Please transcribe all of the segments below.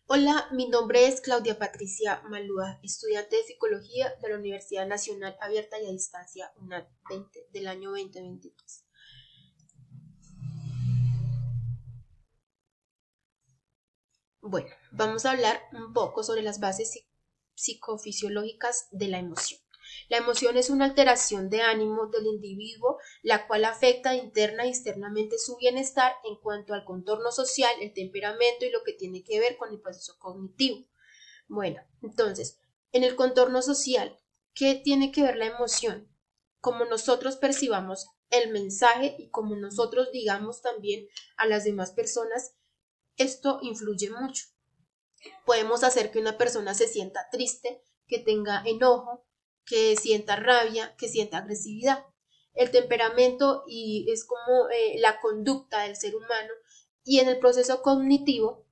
Hola, mi nombre es Claudia Patricia Malúa, estudiante de Psicología de la Universidad Nacional Abierta y a Distancia UNAD 20 del año 2023. Bueno, vamos a hablar un poco sobre las bases psicofisiológicas de la emoción. La emoción es una alteración de ánimo del individuo, la cual afecta interna y externamente su bienestar en cuanto al contorno social, el temperamento y lo que tiene que ver con el proceso cognitivo. Bueno, entonces, en el contorno social, ¿qué tiene que ver la emoción? Como nosotros percibamos el mensaje y como nosotros digamos también a las demás personas, esto influye mucho. Podemos hacer que una persona se sienta triste, que tenga enojo, que sienta rabia, que sienta agresividad. El temperamento y es como la conducta del ser humano y en el proceso cognitivo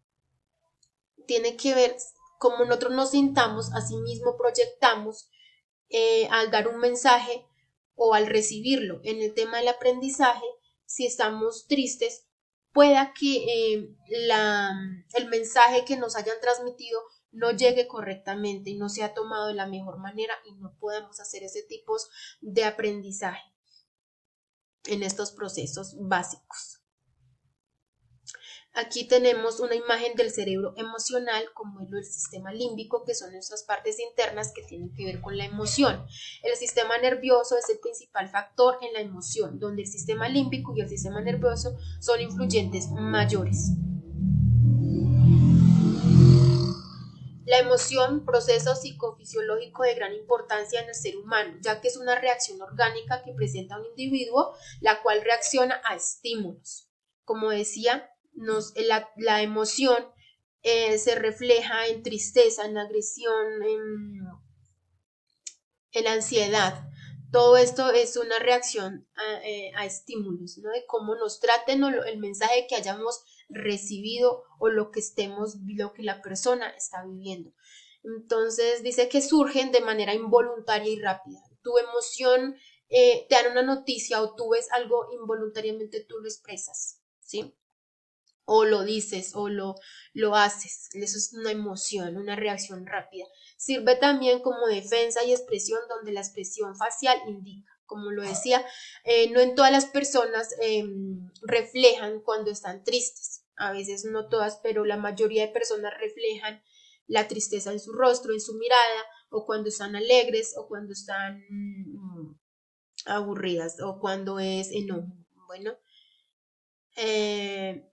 tiene que ver cómo nosotros nos sintamos, asimismo proyectamos al dar un mensaje o al recibirlo. En el tema del aprendizaje, si estamos tristes, pueda que el mensaje que nos hayan transmitido no llegue correctamente y no sea tomado de la mejor manera y no podemos hacer ese tipo de aprendizaje en estos procesos básicos. Aquí tenemos una imagen del cerebro emocional como el sistema límbico, que son nuestras partes internas que tienen que ver con la emoción. El sistema nervioso es el principal factor en la emoción, donde el sistema límbico y el sistema nervioso son influyentes mayores. La emoción, proceso psicofisiológico de gran importancia en el ser humano, ya que es una reacción orgánica que presenta un individuo, la cual reacciona a estímulos. Como decía, la emoción se refleja en tristeza, en agresión, en ansiedad. Todo esto es una reacción a estímulos, ¿no? De cómo nos traten o el mensaje que hayamos recibido o lo que la persona está viviendo. Entonces dice que surgen de manera involuntaria y rápida. Tu emoción te dan una noticia o tú ves algo involuntariamente, tú lo expresas, ¿sí? O lo dices o lo haces. Eso es una emoción, una reacción rápida. Sirve también como defensa y expresión donde la expresión facial indica, como lo decía, no en todas las personas reflejan cuando están tristes. A veces no todas, pero la mayoría de personas reflejan la tristeza en su rostro, en su mirada, o cuando están alegres, o cuando están aburridas, o cuando es enojo. Bueno, eh,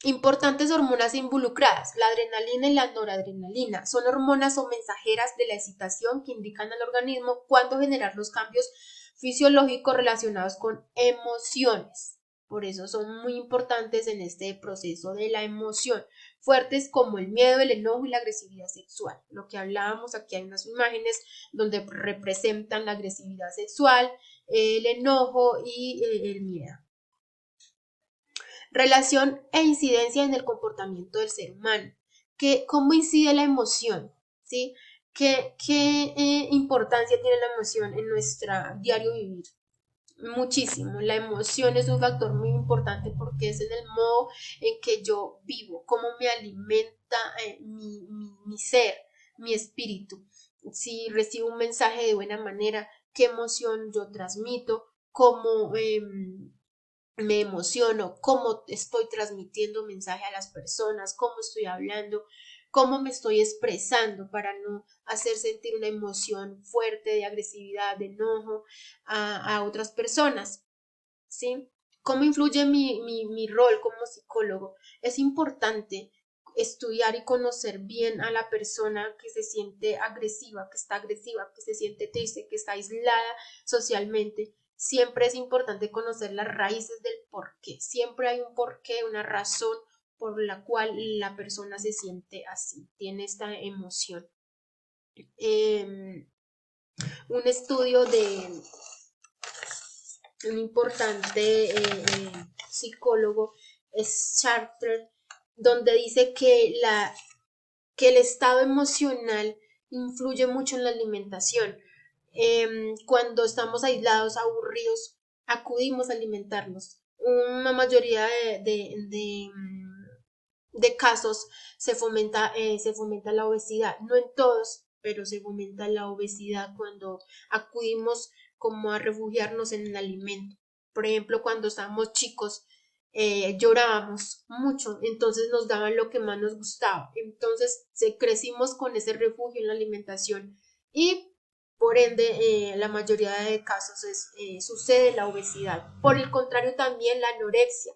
importantes hormonas involucradas, la adrenalina y la noradrenalina, son hormonas o mensajeras de la excitación que indican al organismo cuándo generar los cambios fisiológicos relacionados con emociones. Por eso son muy importantes en este proceso de la emoción, fuertes como el miedo, el enojo y la agresividad sexual. Lo que hablábamos, aquí hay unas imágenes donde representan la agresividad sexual, el enojo y el miedo. Relación e incidencia en el comportamiento del ser humano. ¿Cómo incide la emoción? ¿Sí? ¿Qué importancia tiene la emoción en nuestro diario vivir? Muchísimo. La emoción es un factor muy importante porque es en el modo en que yo vivo, cómo me alimenta mi ser, mi espíritu. Si recibo un mensaje de buena manera, qué emoción yo transmito, cómo me emociono, cómo estoy transmitiendo mensaje a las personas, cómo estoy hablando, cómo me estoy expresando para no hacer sentir una emoción fuerte de agresividad, de enojo a otras personas, ¿sí? ¿Cómo influye mi rol como psicólogo? Es importante estudiar y conocer bien a la persona que se siente agresiva, que se siente triste, que está aislada socialmente. Siempre es importante conocer las raíces del porqué. Siempre hay un porqué, una razón por la cual la persona se siente así, tiene esta emoción. Un estudio de un importante psicólogo es Charter, donde dice que el estado emocional influye mucho en la alimentación. Cuando estamos aislados, aburridos, acudimos a alimentarnos. Una mayoría de casos se fomenta la obesidad. No en todos, pero se fomenta la obesidad cuando acudimos como a refugiarnos en el alimento. Por ejemplo, cuando estábamos chicos, llorábamos mucho, entonces nos daban lo que más nos gustaba. Entonces crecimos con ese refugio en la alimentación y por ende la mayoría de casos sucede la obesidad. Por el contrario, también la anorexia.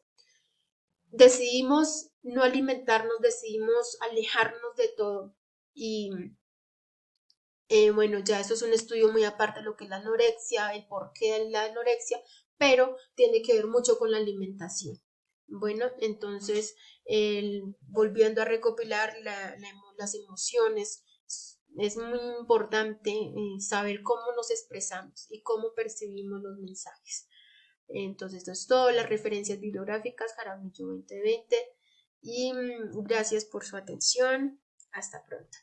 Decidimos no alimentarnos, decidimos alejarnos de todo y bueno, ya eso es un estudio muy aparte de lo que es la anorexia, el porqué de la anorexia, pero tiene que ver mucho con la alimentación. Bueno, entonces, volviendo a recopilar las emociones, es muy importante saber cómo nos expresamos y cómo percibimos los mensajes. Entonces, esto es todo, las referencias bibliográficas, Jaramillo 2020, y gracias por su atención. Hasta pronto.